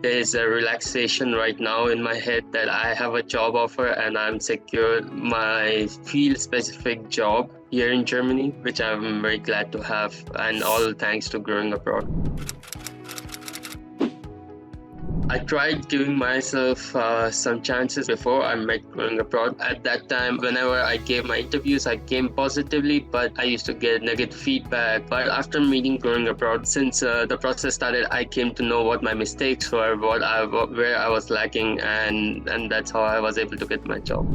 There's a relaxation right now in my head that I have a job offer and I'm secure my field-specific job here in Germany, which I'm very glad to have, and all thanks to Growing Abroad. I tried giving myself some chances before I met Growing Abroad. At that time, whenever I gave my interviews, I came positively, but I used to get negative feedback. But after meeting Growing Abroad, since the process started, I came to know what my mistakes were, where I was lacking, and that's how I was able to get my job.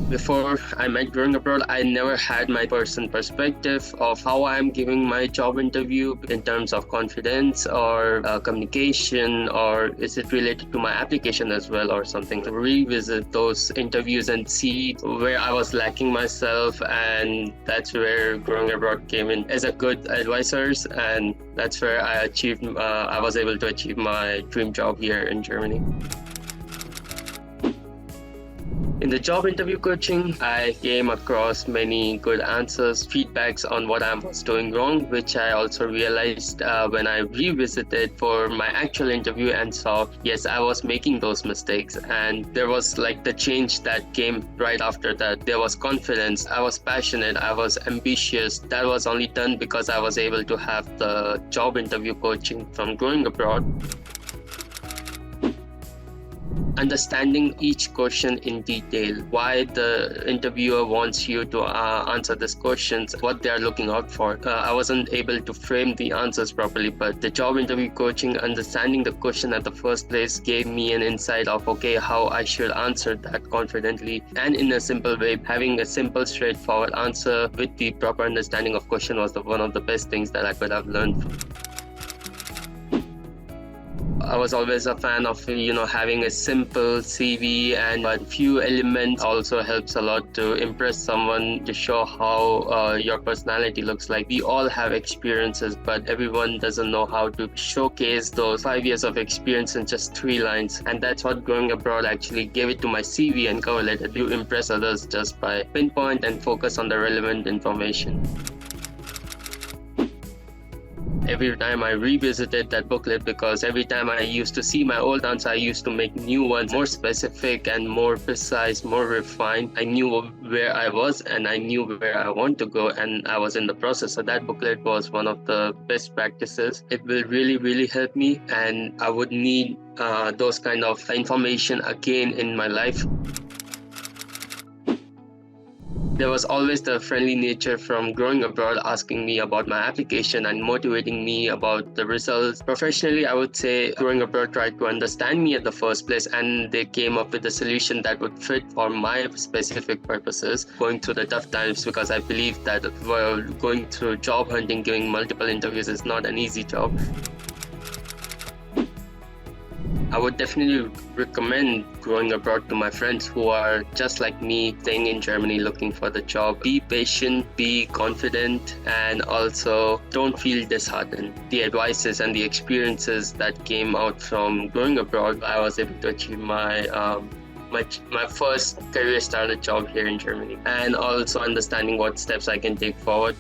Before I met Growing Abroad, I never had my personal perspective of how I'm giving my job interview in terms of confidence or communication, or is it related to my application as well or something. To revisit those interviews and see where I was lacking myself, and that's where Growing Abroad came in as a good advisors, and that's where I was able to achieve my dream job here in Germany. In the job interview coaching, I came across many good answers, feedbacks on what I was doing wrong, which I also realized when I revisited for my actual interview and saw, yes, I was making those mistakes. And there was like the change that came right after that. There was confidence, I was passionate, I was ambitious. That was only done because I was able to have the job interview coaching from Growing Abroad. Understanding each question in detail, why the interviewer wants you to answer these questions, what they are looking out for. I wasn't able to frame the answers properly, but the job interview coaching, understanding the question at the first place, gave me an insight of, okay, how I should answer that confidently and in a simple way. Having a simple, straightforward answer with the proper understanding of question was one of the best things that I could have learned from. I was always a fan of, having a simple CV, and a few elements also helps a lot to impress someone, to show how your personality looks like. We all have experiences, but everyone doesn't know how to showcase those 5 years of experience in just 3 lines. And that's what Growing Abroad actually gave it to my CV and cover letter. You impress others just by pinpoint and focus on the relevant information. Every time I revisited that booklet, because every time I used to see my old answer, I used to make new ones, more specific and more precise, more refined. I knew where I was and I knew where I want to go, and I was in the process. So that booklet was one of the best practices. It will really, really help me, and I would need those kind of information again in my life. There was always the friendly nature from Growing Abroad, asking me about my application and motivating me about the results. Professionally, I would say Growing Abroad tried to understand me at the first place, and they came up with a solution that would fit for my specific purposes, going through the tough times, because I believe that going through job hunting, giving multiple interviews is not an easy job. I would definitely recommend Growing Abroad to my friends who are just like me, staying in Germany looking for the job. Be patient, be confident, and also don't feel disheartened. The advices and the experiences that came out from Growing Abroad, I was able to achieve my first career starter job here in Germany, and also understanding what steps I can take forward.